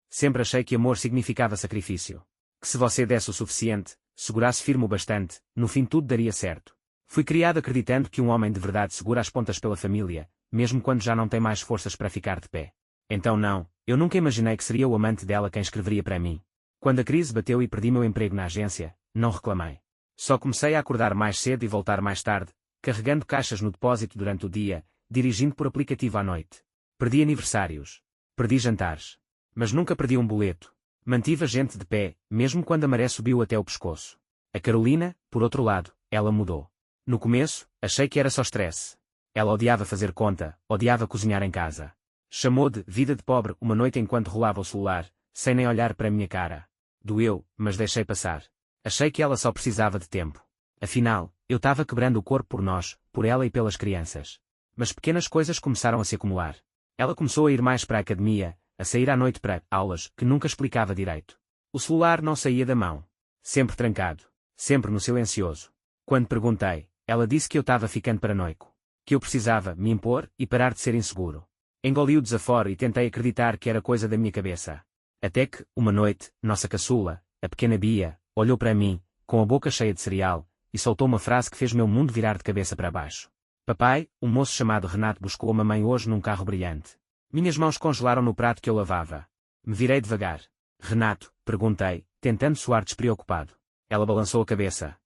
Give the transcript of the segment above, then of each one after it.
Sempre achei que amor significava sacrifício. Que se você desse o suficiente, segurasse firme o bastante, no fim tudo daria certo. Fui criado acreditando que um homem de verdade segura as pontas pela família, mesmo quando já não tem mais forças para ficar de pé. Então não, eu nunca imaginei que seria o amante dela quem escreveria para mim. Quando a crise bateu e perdi meu emprego na agência, não reclamei. Só comecei a acordar mais cedo e voltar mais tarde, carregando caixas no depósito durante o dia, dirigindo por aplicativo à noite. Perdi aniversários. Perdi jantares. Mas nunca perdi um boleto. Mantive a gente de pé, mesmo quando a maré subiu até o pescoço. A Carolina, por outro lado, ela mudou. No começo, achei que era só stress. Ela odiava fazer conta, odiava cozinhar em casa. Chamou de vida de pobre uma noite enquanto rolava o celular, sem nem olhar para a minha cara. Doeu, mas deixei passar. Achei que ela só precisava de tempo. Afinal, eu estava quebrando o corpo por nós, por ela e pelas crianças. Mas pequenas coisas começaram a se acumular. Ela começou a ir mais para a academia, a sair à noite para aulas que nunca explicava direito. O celular não saía da mão. Sempre trancado. Sempre no silencioso. Quando perguntei, ela disse que eu estava ficando paranoico. Que eu precisava me impor e parar de ser inseguro. Engoli o desaforo e tentei acreditar que era coisa da minha cabeça. Até que, uma noite, nossa caçula, a pequena Bia, olhou para mim, com a boca cheia de cereal, e soltou uma frase que fez meu mundo virar de cabeça para baixo. Papai, um moço chamado Renato buscou a mamãe hoje num carro brilhante. Minhas mãos congelaram no prato que eu lavava. Me virei devagar. Renato, perguntei, tentando soar despreocupado. Ela balançou a cabeça.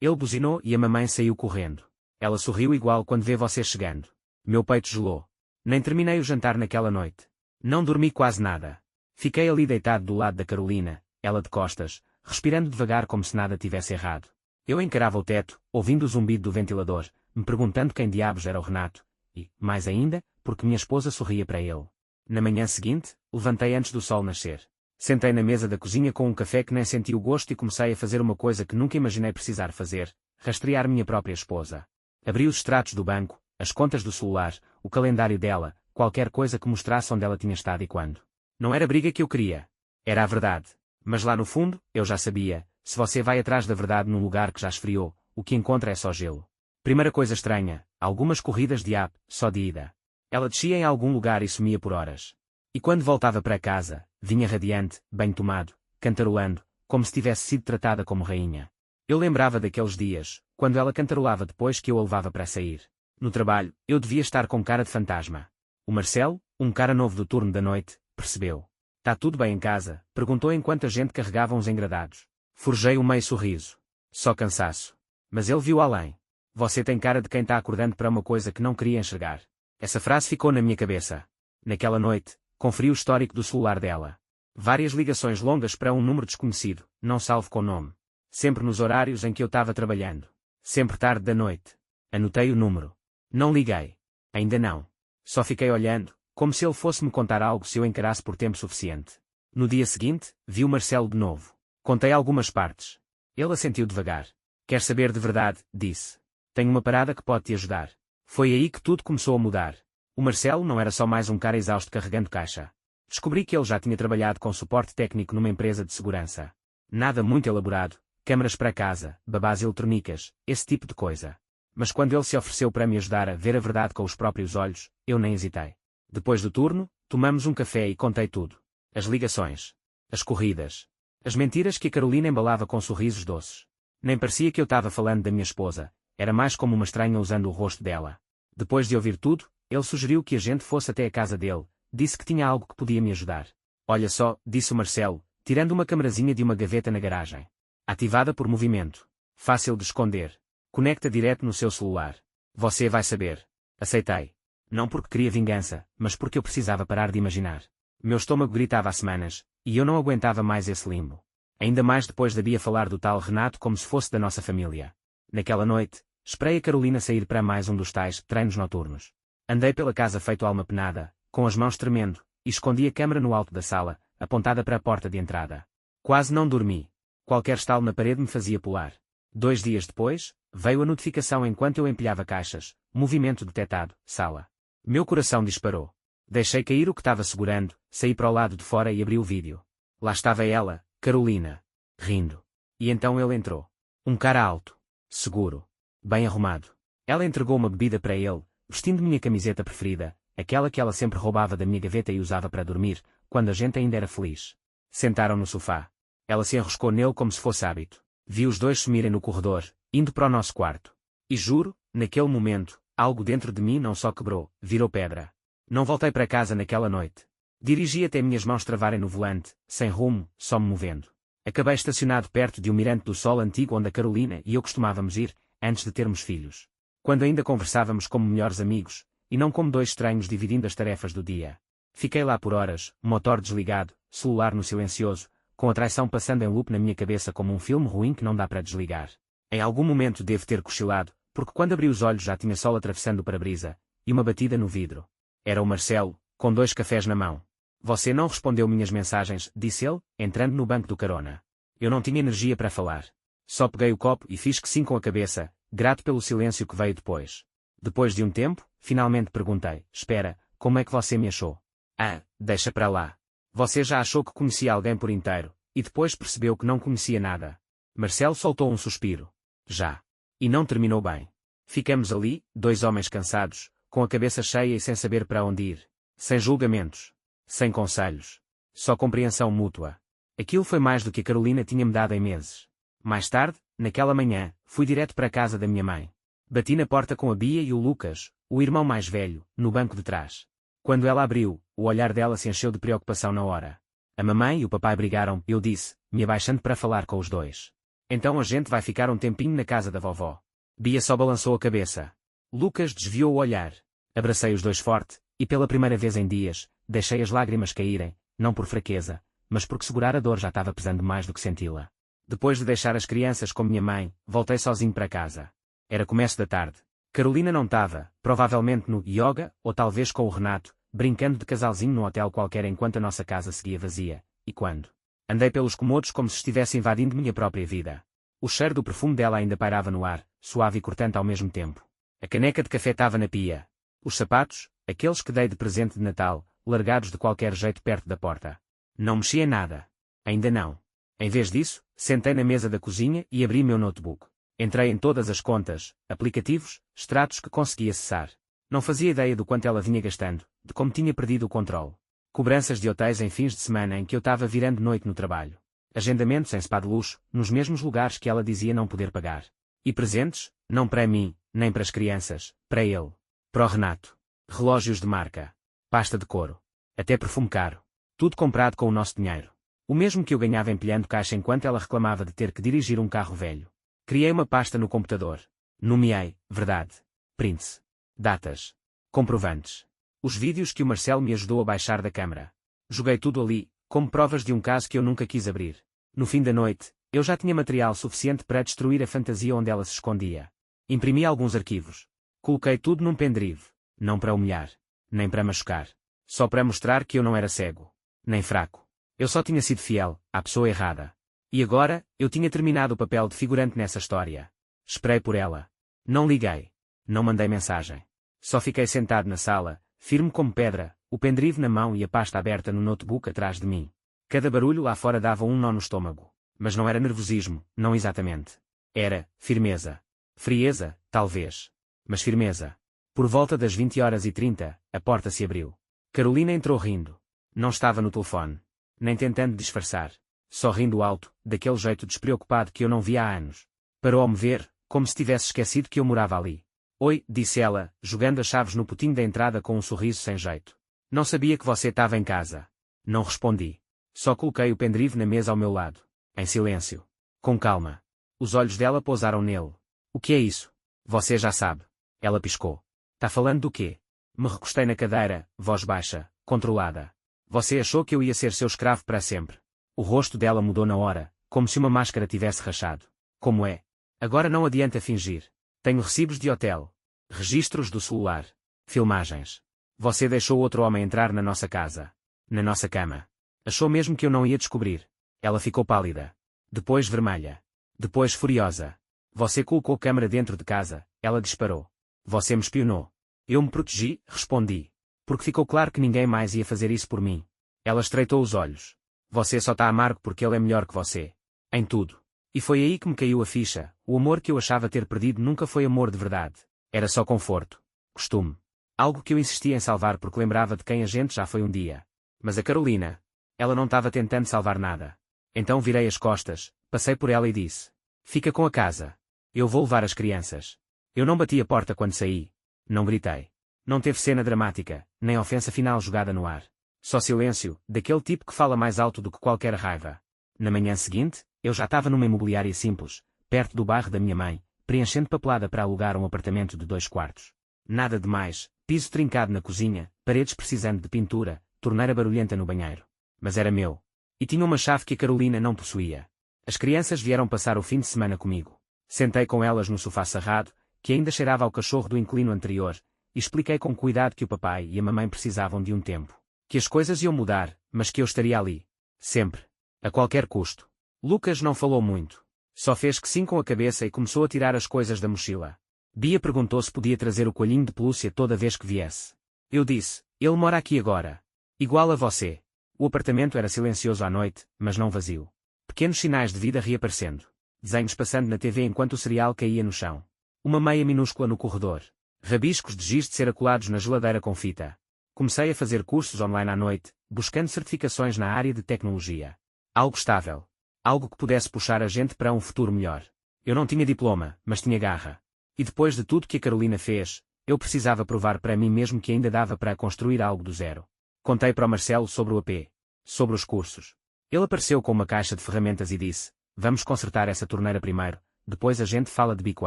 Ele buzinou e a mamãe saiu correndo. Ela sorriu igual quando vê você chegando. Meu peito gelou. Nem terminei o jantar naquela noite. Não dormi quase nada. Fiquei ali deitado do lado da Carolina, ela de costas, respirando devagar como se nada tivesse errado. Eu encarava o teto, ouvindo o zumbido do ventilador, me perguntando quem diabos era o Renato, e, mais ainda, porque minha esposa sorria para ele. Na manhã seguinte, levantei antes do sol nascer. Sentei na mesa da cozinha com um café que nem senti o gosto e comecei a fazer uma coisa que nunca imaginei precisar fazer, rastrear minha própria esposa. Abri os extratos do banco, as contas do celular, o calendário dela, qualquer coisa que mostrasse onde ela tinha estado e quando. Não era briga que eu queria. Era a verdade. Mas lá no fundo, eu já sabia, se você vai atrás da verdade num lugar que já esfriou, o que encontra é só gelo. Primeira coisa estranha, algumas corridas de app, só de ida. Ela descia em algum lugar e sumia por horas. E quando voltava para casa, vinha radiante, bem tomado, cantarolando, como se tivesse sido tratada como rainha. Eu lembrava daqueles dias, quando ela cantarolava depois que eu a levava para sair. No trabalho, eu devia estar com cara de fantasma. O Marcelo, um cara novo do turno da noite, percebeu. Tá tudo bem em casa? Perguntou enquanto a gente carregava uns engradados. Forjei um meio sorriso. Só cansaço. Mas ele viu além. Você tem cara de quem tá acordando para uma coisa que não queria enxergar. Essa frase ficou na minha cabeça. Naquela noite, conferi o histórico do celular dela. Várias ligações longas para um número desconhecido, não salvo com nome. Sempre nos horários em que eu estava trabalhando. Sempre tarde da noite. Anotei o número. Não liguei. Ainda não. Só fiquei olhando, como se ele fosse me contar algo se eu encarasse por tempo suficiente. No dia seguinte, vi o Marcelo de novo. Contei algumas partes. Ele assentiu devagar. Quer saber de verdade, disse. Tenho uma parada que pode te ajudar. Foi aí que tudo começou a mudar. O Marcelo não era só mais um cara exausto carregando caixa. Descobri que ele já tinha trabalhado com suporte técnico numa empresa de segurança. Nada muito elaborado, câmaras para casa, babás eletrónicas, esse tipo de coisa. Mas quando ele se ofereceu para me ajudar a ver a verdade com os próprios olhos, eu nem hesitei. Depois do turno, tomamos um café e contei tudo. As ligações. As corridas. As mentiras que a Carolina embalava com sorrisos doces. Nem parecia que eu estava falando da minha esposa, era mais como uma estranha usando o rosto dela. Depois de ouvir tudo, ele sugeriu que a gente fosse até a casa dele, disse que tinha algo que podia me ajudar. Olha só, disse o Marcelo, tirando uma camarazinha de uma gaveta na garagem. Ativada por movimento. Fácil de esconder. Conecta direto no seu celular. Você vai saber. Aceitei. Não porque queria vingança, mas porque eu precisava parar de imaginar. Meu estômago gritava há semanas, e eu não aguentava mais esse limbo. Ainda mais depois da Bia falar do tal Renato como se fosse da nossa família. Naquela noite, esperei a Carolina sair para mais um dos tais treinos noturnos. Andei pela casa feito alma penada, com as mãos tremendo, e escondi a câmara no alto da sala, apontada para a porta de entrada. Quase não dormi. Qualquer estalo na parede me fazia pular. 2 dias depois, veio a notificação enquanto eu empilhava caixas, movimento detectado, sala. Meu coração disparou. Deixei cair o que estava segurando, saí para o lado de fora e abri o vídeo. Lá estava ela, Carolina, rindo. E então ele entrou. Um cara alto, seguro, bem arrumado. Ela entregou uma bebida para ele, vestindo minha camiseta preferida, aquela que ela sempre roubava da minha gaveta e usava para dormir, quando a gente ainda era feliz. Sentaram no sofá. Ela se enroscou nele como se fosse hábito. Vi os dois sumirem no corredor, indo para o nosso quarto. E juro, naquele momento, algo dentro de mim não só quebrou, virou pedra. Não voltei para casa naquela noite. Dirigi até minhas mãos travarem no volante, sem rumo, só me movendo. Acabei estacionado perto de um mirante do sol antigo onde a Carolina e eu costumávamos ir, antes de termos filhos. Quando ainda conversávamos como melhores amigos, e não como dois estranhos dividindo as tarefas do dia. Fiquei lá por horas, motor desligado, celular no silencioso, com a traição passando em loop na minha cabeça como um filme ruim que não dá para desligar. Em algum momento devo ter cochilado, porque quando abri os olhos já tinha sol atravessando o para-brisa, e uma batida no vidro. Era o Marcelo, com 2 cafés na mão. Você não respondeu minhas mensagens, disse ele, entrando no banco do carona. Eu não tinha energia para falar. Só peguei o copo e fiz que sim com a cabeça, grato pelo silêncio que veio depois. Depois de um tempo, finalmente perguntei, espera, como é que você me achou? Ah, deixa para lá. Você já achou que conhecia alguém por inteiro, e depois percebeu que não conhecia nada. Marcelo soltou um suspiro. Já. E não terminou bem. Ficamos ali, 2 homens cansados, com a cabeça cheia e sem saber para onde ir. Sem julgamentos. Sem conselhos. Só compreensão mútua. Aquilo foi mais do que a Carolina tinha-me dado em meses. Mais tarde, naquela manhã, fui direto para a casa da minha mãe. Bati na porta com a Bia e o Lucas, o irmão mais velho, no banco de trás. Quando ela abriu, o olhar dela se encheu de preocupação na hora. A mamãe e o papai brigaram, eu disse, me abaixando para falar com os dois. Então a gente vai ficar um tempinho na casa da vovó. Bia só balançou a cabeça. Lucas desviou o olhar. Abracei os dois forte, e pela primeira vez em dias, deixei as lágrimas caírem, não por fraqueza, mas porque segurar a dor já estava pesando mais do que senti-la. Depois de deixar as crianças com minha mãe, voltei sozinho para casa. Era começo da tarde. Carolina não estava, provavelmente no yoga, ou talvez com o Renato, brincando de casalzinho num hotel qualquer enquanto a nossa casa seguia vazia, e quando? Andei pelos cômodos como se estivesse invadindo minha própria vida. O cheiro do perfume dela ainda pairava no ar, suave e cortante ao mesmo tempo. A caneca de café estava na pia. Os sapatos, aqueles que dei de presente de Natal, largados de qualquer jeito perto da porta. Não mexi em nada. Ainda não. Em vez disso, sentei na mesa da cozinha e abri meu notebook. Entrei em todas as contas, aplicativos, extratos que consegui acessar. Não fazia ideia do quanto ela vinha gastando, de como tinha perdido o controle. Cobranças de hotéis em fins de semana em que eu estava virando noite no trabalho. Agendamentos em spa de luxo, nos mesmos lugares que ela dizia não poder pagar. E presentes, não para mim, nem para as crianças, para ele. Para o Renato. Relógios de marca. Pasta de couro. Até perfume caro. Tudo comprado com o nosso dinheiro. O mesmo que eu ganhava empilhando caixa enquanto ela reclamava de ter que dirigir um carro velho. Criei uma pasta no computador. Nomeei, verdade. Prints. Datas. Comprovantes. Os vídeos que o Marcelo me ajudou a baixar da câmara. Joguei tudo ali, como provas de um caso que eu nunca quis abrir. No fim da noite, eu já tinha material suficiente para destruir a fantasia onde ela se escondia. Imprimi alguns arquivos. Coloquei tudo num pendrive. Não para humilhar. Nem para machucar. Só para mostrar que eu não era cego. Nem fraco. Eu só tinha sido fiel, à pessoa errada. E agora, eu tinha terminado o papel de figurante nessa história. Esperei por ela. Não liguei. Não mandei mensagem. Só fiquei sentado na sala, firme como pedra, o pendrive na mão e a pasta aberta no notebook atrás de mim. Cada barulho lá fora dava um nó no estômago. Mas não era nervosismo, não exatamente. Era firmeza. Frieza, talvez. Mas firmeza. Por volta das 20h30, a porta se abriu. Carolina entrou rindo. Não estava no telefone. Nem tentando disfarçar. Só rindo alto, daquele jeito despreocupado que eu não via há anos. Parou ao me ver, como se tivesse esquecido que eu morava ali. Oi, disse ela, jogando as chaves no potinho da entrada com um sorriso sem jeito. Não sabia que você estava em casa. Não respondi. Só coloquei o pendrive na mesa ao meu lado. Em silêncio. Com calma. Os olhos dela pousaram nele. O que é isso? Você já sabe. Ela piscou. Tá falando do quê? Me recostei na cadeira, voz baixa, controlada. Você achou que eu ia ser seu escravo para sempre. O rosto dela mudou na hora, como se uma máscara tivesse rachado. Como é? Agora não adianta fingir. Tenho recibos de hotel. Registros do celular. Filmagens. Você deixou outro homem entrar na nossa casa. Na nossa cama. Achou mesmo que eu não ia descobrir. Ela ficou pálida. Depois vermelha. Depois furiosa. Você colocou câmara dentro de casa, ela disparou. Você me espionou. Eu me protegi, respondi. Porque ficou claro que ninguém mais ia fazer isso por mim. Ela estreitou os olhos. Você só está amargo porque ele é melhor que você. Em tudo. E foi aí que me caiu a ficha. O amor que eu achava ter perdido nunca foi amor de verdade. Era só conforto. Costume. Algo que eu insistia em salvar porque lembrava de quem a gente já foi um dia. Mas a Carolina, ela não estava tentando salvar nada. Então virei as costas, passei por ela e disse: fica com a casa. Eu vou levar as crianças. Eu não bati a porta quando saí. Não gritei. Não teve cena dramática, nem ofensa final jogada no ar. Só silêncio, daquele tipo que fala mais alto do que qualquer raiva. Na manhã seguinte, eu já estava numa imobiliária simples, perto do bairro da minha mãe, preenchendo papelada para alugar um apartamento de 2 quartos. Nada demais, piso trincado na cozinha, paredes precisando de pintura, torneira barulhenta no banheiro. Mas era meu. E tinha uma chave que a Carolina não possuía. As crianças vieram passar o fim de semana comigo. Sentei com elas no sofá sarrado, que ainda cheirava ao cachorro do inquilino anterior, e expliquei com cuidado que o papai e a mamãe precisavam de um tempo. Que as coisas iam mudar, mas que eu estaria ali. Sempre. A qualquer custo. Lucas não falou muito. Só fez que sim com a cabeça e começou a tirar as coisas da mochila. Bia perguntou se podia trazer o coelhinho de pelúcia toda vez que viesse. Eu disse: ele mora aqui agora. Igual a você. O apartamento era silencioso à noite, mas não vazio. Pequenos sinais de vida reaparecendo. Desenhos passando na TV enquanto o cereal caía no chão. Uma meia minúscula no corredor. Rabiscos de giz de cera colados na geladeira com fita. Comecei a fazer cursos online à noite, buscando certificações na área de tecnologia. Algo estável. Algo que pudesse puxar a gente para um futuro melhor. Eu não tinha diploma, mas tinha garra. E depois de tudo que a Carolina fez, eu precisava provar para mim mesmo que ainda dava para construir algo do zero. Contei para o Marcelo sobre o AP. Sobre os cursos. Ele apareceu com uma caixa de ferramentas e disse: vamos consertar essa torneira primeiro, depois a gente fala de bico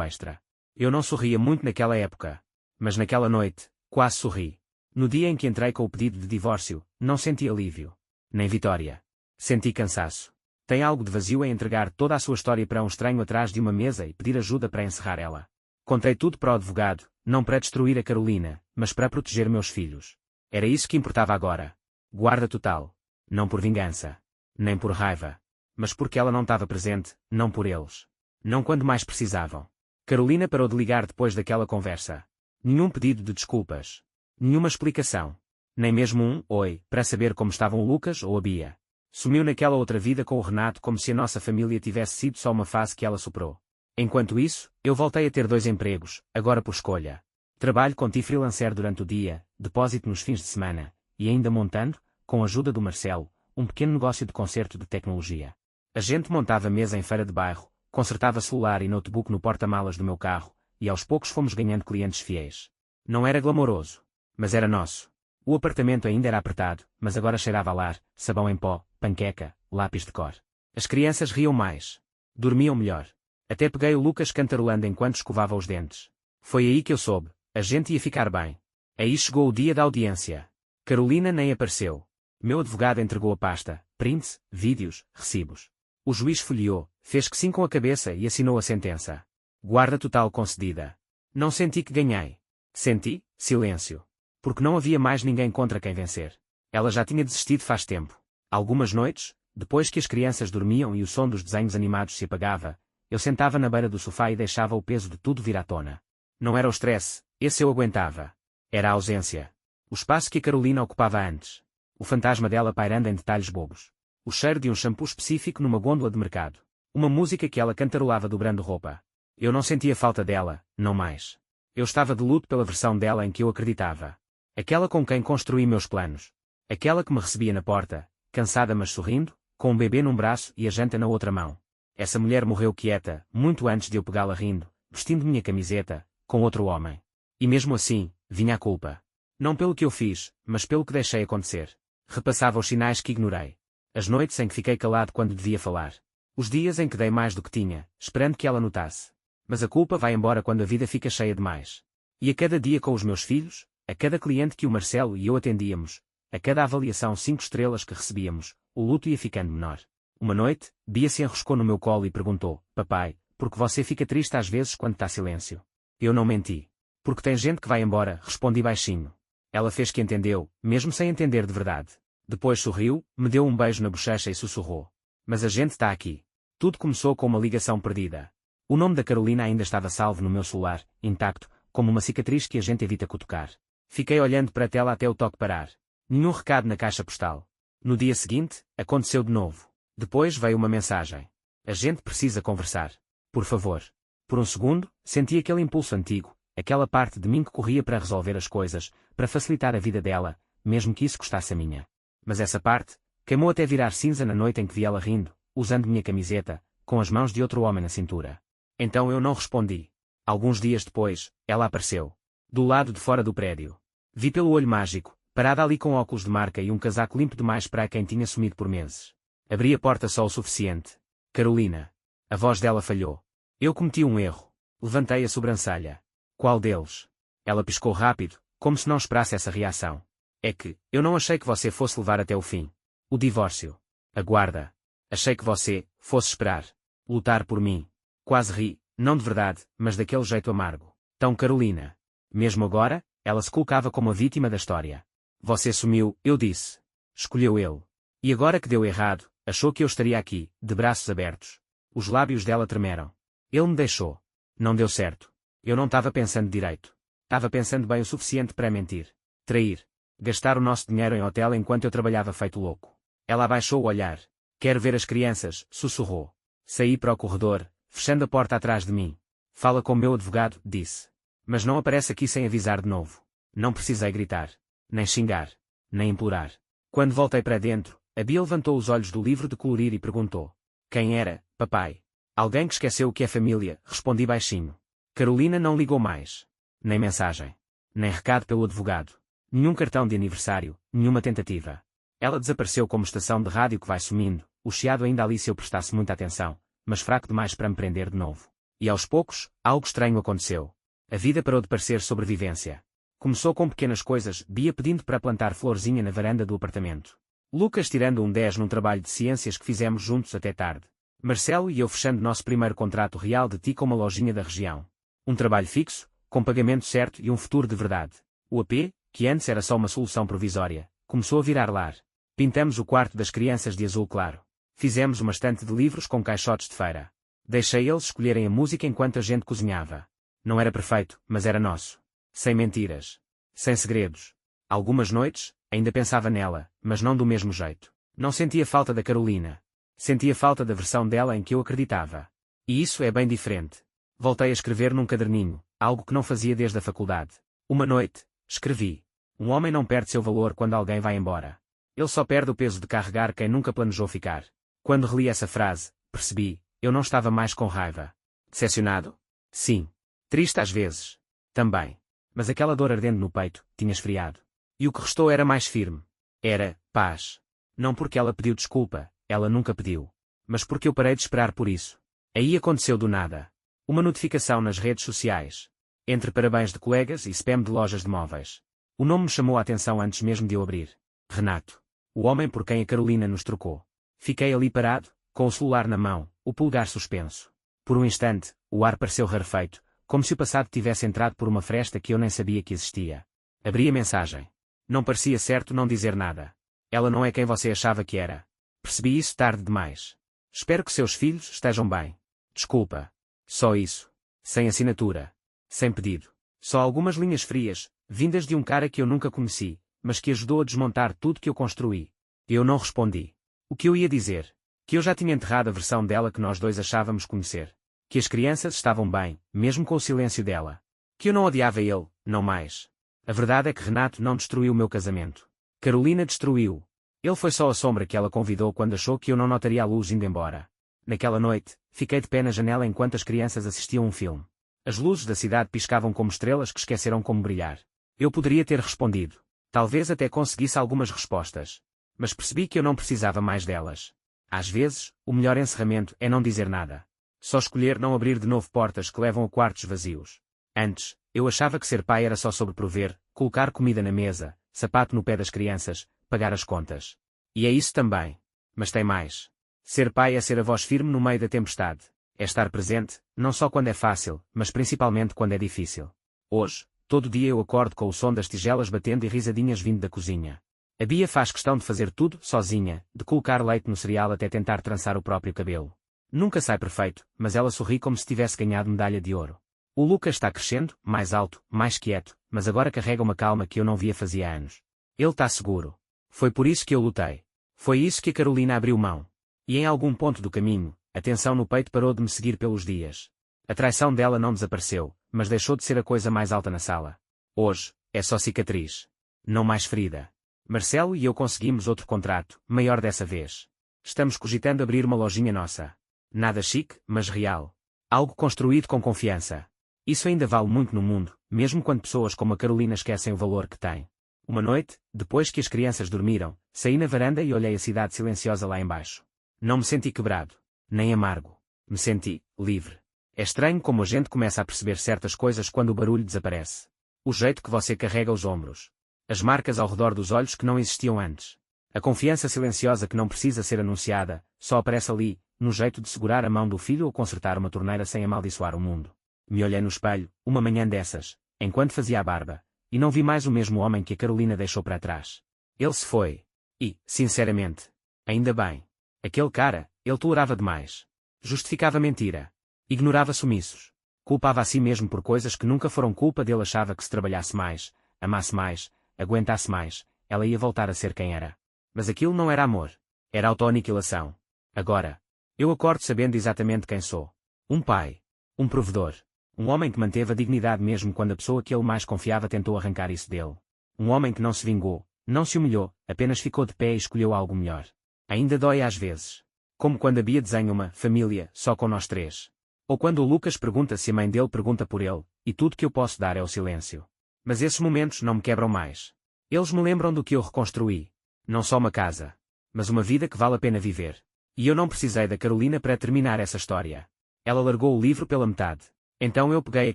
extra. Eu não sorria muito naquela época. Mas naquela noite, quase sorri. No dia em que entrei com o pedido de divórcio, não senti alívio. Nem vitória. Senti cansaço. Tem algo de vazio em entregar toda a sua história para um estranho atrás de uma mesa e pedir ajuda para encerrar ela. Contei tudo para o advogado, não para destruir a Carolina, mas para proteger meus filhos. Era isso que importava agora. Guarda total. Não por vingança. Nem por raiva. Mas porque ela não estava presente, não por eles. Não quando mais precisavam. Carolina parou de ligar depois daquela conversa. Nenhum pedido de desculpas. Nenhuma explicação. Nem mesmo um oi, para saber como estavam o Lucas ou a Bia. Sumiu naquela outra vida com o Renato como se a nossa família tivesse sido só uma fase que ela superou. Enquanto isso, eu voltei a ter 2 empregos, agora por escolha. Trabalho com freelancer durante o dia, depósito nos fins de semana, e ainda montando, com a ajuda do Marcelo, um pequeno negócio de conserto de tecnologia. A gente montava mesa em feira de bairro, consertava celular e notebook no porta-malas do meu carro, e aos poucos fomos ganhando clientes fiéis. Não era glamouroso, mas era nosso. O apartamento ainda era apertado, mas agora cheirava a lar, sabão em pó, panqueca, lápis de cor. As crianças riam mais. Dormiam melhor. Até peguei o Lucas cantarolando enquanto escovava os dentes. Foi aí que eu soube. A gente ia ficar bem. Aí chegou o dia da audiência. Carolina nem apareceu. Meu advogado entregou a pasta, prints, vídeos, recibos. O juiz folheou, fez que sim com a cabeça e assinou a sentença. Guarda total concedida. Não senti que ganhei. Senti silêncio. Porque não havia mais ninguém contra quem vencer. Ela já tinha desistido faz tempo. Algumas noites, depois que as crianças dormiam e o som dos desenhos animados se apagava, eu sentava na beira do sofá e deixava o peso de tudo vir à tona. Não era o stress, esse eu aguentava. Era a ausência. O espaço que a Carolina ocupava antes. O fantasma dela pairando em detalhes bobos. O cheiro de um shampoo específico numa gôndola de mercado. Uma música que ela cantarolava dobrando roupa. Eu não sentia falta dela, não mais. Eu estava de luto pela versão dela em que eu acreditava. Aquela com quem construí meus planos. Aquela que me recebia na porta, cansada mas sorrindo, com um bebê num braço e a janta na outra mão. Essa mulher morreu quieta, muito antes de eu pegá-la rindo, vestindo minha camiseta, com outro homem. E mesmo assim, vinha a culpa. Não pelo que eu fiz, mas pelo que deixei acontecer. Repassava os sinais que ignorei. As noites em que fiquei calado quando devia falar. Os dias em que dei mais do que tinha, esperando que ela notasse. Mas a culpa vai embora quando a vida fica cheia demais. E a cada dia com os meus filhos, a cada cliente que o Marcelo e eu atendíamos, a cada avaliação 5 estrelas que recebíamos, o luto ia ficando menor. Uma noite, Bia se enroscou no meu colo e perguntou: papai, por que você fica triste às vezes quando está silêncio? Eu não menti. Porque tem gente que vai embora, respondi baixinho. Ela fez que entendeu, mesmo sem entender de verdade. Depois sorriu, me deu um beijo na bochecha e sussurrou: mas a gente está aqui. Tudo começou com uma ligação perdida. O nome da Carolina ainda estava salvo no meu celular, intacto, como uma cicatriz que a gente evita cutucar. Fiquei olhando para a tela até o toque parar. Nenhum recado na caixa postal. No dia seguinte, aconteceu de novo. Depois veio uma mensagem. A gente precisa conversar. Por favor. Por um segundo, senti aquele impulso antigo, aquela parte de mim que corria para resolver as coisas, para facilitar a vida dela, mesmo que isso custasse a minha. Mas essa parte, queimou até virar cinza na noite em que vi ela rindo, usando minha camiseta, com as mãos de outro homem na cintura. Então eu não respondi. Alguns dias depois, ela apareceu. Do lado de fora do prédio. Vi pelo olho mágico, parada ali com óculos de marca e um casaco limpo demais para quem tinha sumido por meses. Abri a porta só o suficiente. Carolina. A voz dela falhou. Eu cometi um erro. Levantei a sobrancelha. Qual deles? Ela piscou rápido, como se não esperasse essa reação. É que, eu não achei que você fosse levar até o fim. O divórcio. A guarda. Achei que você fosse esperar. Lutar por mim. Quase ri, não de verdade, mas daquele jeito amargo. Então Carolina. Mesmo agora, ela se colocava como a vítima da história. Você sumiu, eu disse. Escolheu ele. E agora que deu errado, achou que eu estaria aqui, de braços abertos. Os lábios dela tremeram. Ele me deixou. Não deu certo. Eu não estava pensando direito. Estava pensando bem o suficiente para mentir. Trair. Gastar o nosso dinheiro em hotel enquanto eu trabalhava feito louco. Ela abaixou o olhar. Quero ver as crianças, sussurrou. Saí para o corredor, fechando a porta atrás de mim. Fala com o meu advogado, disse. Mas não aparece aqui sem avisar de novo. Não precisei gritar. Nem xingar. Nem implorar. Quando voltei para dentro, a Bia levantou os olhos do livro de colorir e perguntou. Quem era, papai? Alguém que esqueceu o que é família, respondi baixinho. Carolina não ligou mais. Nem mensagem. Nem recado pelo advogado. Nenhum cartão de aniversário, nenhuma tentativa. Ela desapareceu como estação de rádio que vai sumindo, o chiado ainda ali se eu prestasse muita atenção, mas fraco demais para me prender de novo. E aos poucos, algo estranho aconteceu. A vida parou de parecer sobrevivência. Começou com pequenas coisas, Bia pedindo para plantar florzinha na varanda do apartamento. Lucas tirando um 10 num trabalho de ciências que fizemos juntos até tarde. Marcelo e eu fechando nosso primeiro contrato real de ti com uma lojinha da região. Um trabalho fixo, com pagamento certo e um futuro de verdade. O AP, que antes era só uma solução provisória, começou a virar lar. Pintamos o quarto das crianças de azul claro. Fizemos uma estante de livros com caixotes de feira. Deixei eles escolherem a música enquanto a gente cozinhava. Não era perfeito, mas era nosso. Sem mentiras. Sem segredos. Algumas noites, ainda pensava nela, mas não do mesmo jeito. Não sentia falta da Carolina. Sentia falta da versão dela em que eu acreditava. E isso é bem diferente. Voltei a escrever num caderninho, algo que não fazia desde a faculdade. Uma noite, escrevi. Um homem não perde seu valor quando alguém vai embora. Ele só perde o peso de carregar quem nunca planejou ficar. Quando reli essa frase, percebi, eu não estava mais com raiva. Decepcionado? Sim. Triste às vezes. Também. Mas aquela dor ardendo no peito, tinha esfriado. E o que restou era mais firme. Era paz. Não porque ela pediu desculpa, ela nunca pediu. Mas porque eu parei de esperar por isso. Aí aconteceu do nada. Uma notificação nas redes sociais. Entre parabéns de colegas e spam de lojas de móveis. O nome me chamou a atenção antes mesmo de eu abrir. Renato. O homem por quem a Carolina nos trocou. Fiquei ali parado, com o celular na mão, o polegar suspenso. Por um instante, o ar pareceu rarefeito, como se o passado tivesse entrado por uma fresta que eu nem sabia que existia. Abri a mensagem. Não parecia certo não dizer nada. Ela não é quem você achava que era. Percebi isso tarde demais. Espero que seus filhos estejam bem. Desculpa. Só isso. Sem assinatura. Sem pedido. Só algumas linhas frias, vindas de um cara que eu nunca conheci, mas que ajudou a desmontar tudo que eu construí. Eu não respondi. O que eu ia dizer? Que eu já tinha enterrado a versão dela que nós dois achávamos conhecer. Que as crianças estavam bem, mesmo com o silêncio dela. Que eu não odiava ele, não mais. A verdade é que Renato não destruiu o meu casamento. Carolina destruiu. Ele foi só a sombra que ela convidou quando achou que eu não notaria a luz indo embora. Naquela noite, fiquei de pé na janela enquanto as crianças assistiam um filme. As luzes da cidade piscavam como estrelas que esqueceram como brilhar. Eu poderia ter respondido. Talvez até conseguisse algumas respostas. Mas percebi que eu não precisava mais delas. Às vezes, o melhor encerramento é não dizer nada. Só escolher não abrir de novo portas que levam a quartos vazios. Antes, eu achava que ser pai era só sobre prover, colocar comida na mesa, sapato no pé das crianças, pagar as contas. E é isso também. Mas tem mais. Ser pai é ser a voz firme no meio da tempestade. É estar presente, não só quando é fácil, mas principalmente quando é difícil. Hoje, todo dia eu acordo com o som das tigelas batendo e risadinhas vindo da cozinha. A Bia faz questão de fazer tudo sozinha, de colocar leite no cereal até tentar trançar o próprio cabelo. Nunca sai perfeito, mas ela sorri como se tivesse ganhado medalha de ouro. O Lucas está crescendo, mais alto, mais quieto, mas agora carrega uma calma que eu não via fazia anos. Ele está seguro. Foi por isso que eu lutei. Foi isso que a Carolina abriu mão. E em algum ponto do caminho, a tensão no peito parou de me seguir pelos dias. A traição dela não desapareceu, mas deixou de ser a coisa mais alta na sala. Hoje, é só cicatriz. Não mais ferida. Marcelo e eu conseguimos outro contrato, maior dessa vez. Estamos cogitando abrir uma lojinha nossa. Nada chique, mas real. Algo construído com confiança. Isso ainda vale muito no mundo, mesmo quando pessoas como a Carolina esquecem o valor que tem. Uma noite, depois que as crianças dormiram, saí na varanda e olhei a cidade silenciosa lá embaixo. Não me senti quebrado, nem amargo. Me senti livre. É estranho como a gente começa a perceber certas coisas quando o barulho desaparece. O jeito que você carrega os ombros. As marcas ao redor dos olhos que não existiam antes. A confiança silenciosa que não precisa ser anunciada, só aparece ali, no jeito de segurar a mão do filho ou consertar uma torneira sem amaldiçoar o mundo. Me olhei no espelho, uma manhã dessas, enquanto fazia a barba, e não vi mais o mesmo homem que a Carolina deixou para trás. Ele se foi. E, sinceramente, ainda bem. Aquele cara, ele tolerava demais. Justificava mentira. Ignorava sumiços. Culpava a si mesmo por coisas que nunca foram culpa dele. Achava que se trabalhasse mais, amasse mais, aguentasse mais, ela ia voltar a ser quem era. Mas aquilo não era amor. Era autoaniquilação. Agora, eu acordo sabendo exatamente quem sou. Um pai. Um provedor. Um homem que manteve a dignidade mesmo quando a pessoa que ele mais confiava tentou arrancar isso dele. Um homem que não se vingou, não se humilhou, apenas ficou de pé e escolheu algo melhor. Ainda dói às vezes. Como quando a Bia desenha uma família só com nós três. Ou quando o Lucas pergunta se a mãe dele pergunta por ele, e tudo que eu posso dar é o silêncio. Mas esses momentos não me quebram mais. Eles me lembram do que eu reconstruí. Não só uma casa, mas uma vida que vale a pena viver. E eu não precisei da Carolina para terminar essa história. Ela largou o livro pela metade. Então eu peguei a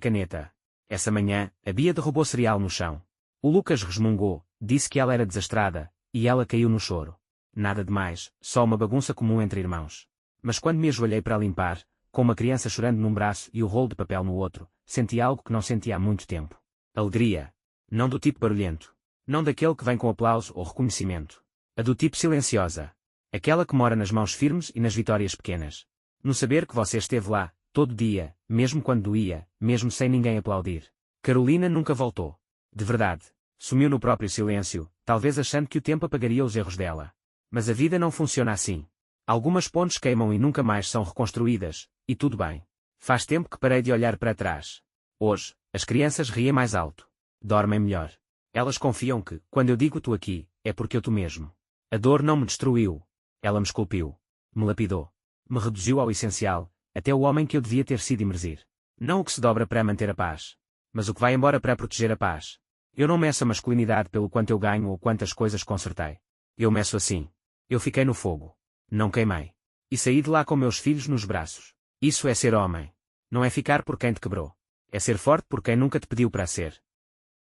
caneta. Essa manhã, a Bia derrubou cereal no chão. O Lucas resmungou, disse que ela era desastrada, e ela caiu no choro. Nada demais, só uma bagunça comum entre irmãos. Mas quando me ajoelhei para limpar, com uma criança chorando num braço e o rolo de papel no outro, senti algo que não sentia há muito tempo. Alegria. Não do tipo barulhento. Não daquele que vem com aplauso ou reconhecimento. A do tipo silenciosa. Aquela que mora nas mãos firmes e nas vitórias pequenas. No saber que você esteve lá, todo dia, mesmo quando doía, mesmo sem ninguém aplaudir. Carolina nunca voltou. De verdade. Sumiu no próprio silêncio, talvez achando que o tempo apagaria os erros dela. Mas a vida não funciona assim. Algumas pontes queimam e nunca mais são reconstruídas, e tudo bem. Faz tempo que parei de olhar para trás. Hoje, as crianças riem mais alto. Dormem melhor. Elas confiam que, quando eu digo tu aqui, é porque eu tu mesmo. A dor não me destruiu. Ela me esculpiu. Me lapidou. Me reduziu ao essencial, até o homem que eu devia ter sido e merecer. Não o que se dobra para manter a paz, mas o que vai embora para proteger a paz. Eu não meço a masculinidade pelo quanto eu ganho ou quantas coisas consertei. Eu meço assim. Eu fiquei no fogo. Não queimei. E saí de lá com meus filhos nos braços. Isso é ser homem. Não é ficar por quem te quebrou. É ser forte por quem nunca te pediu para ser.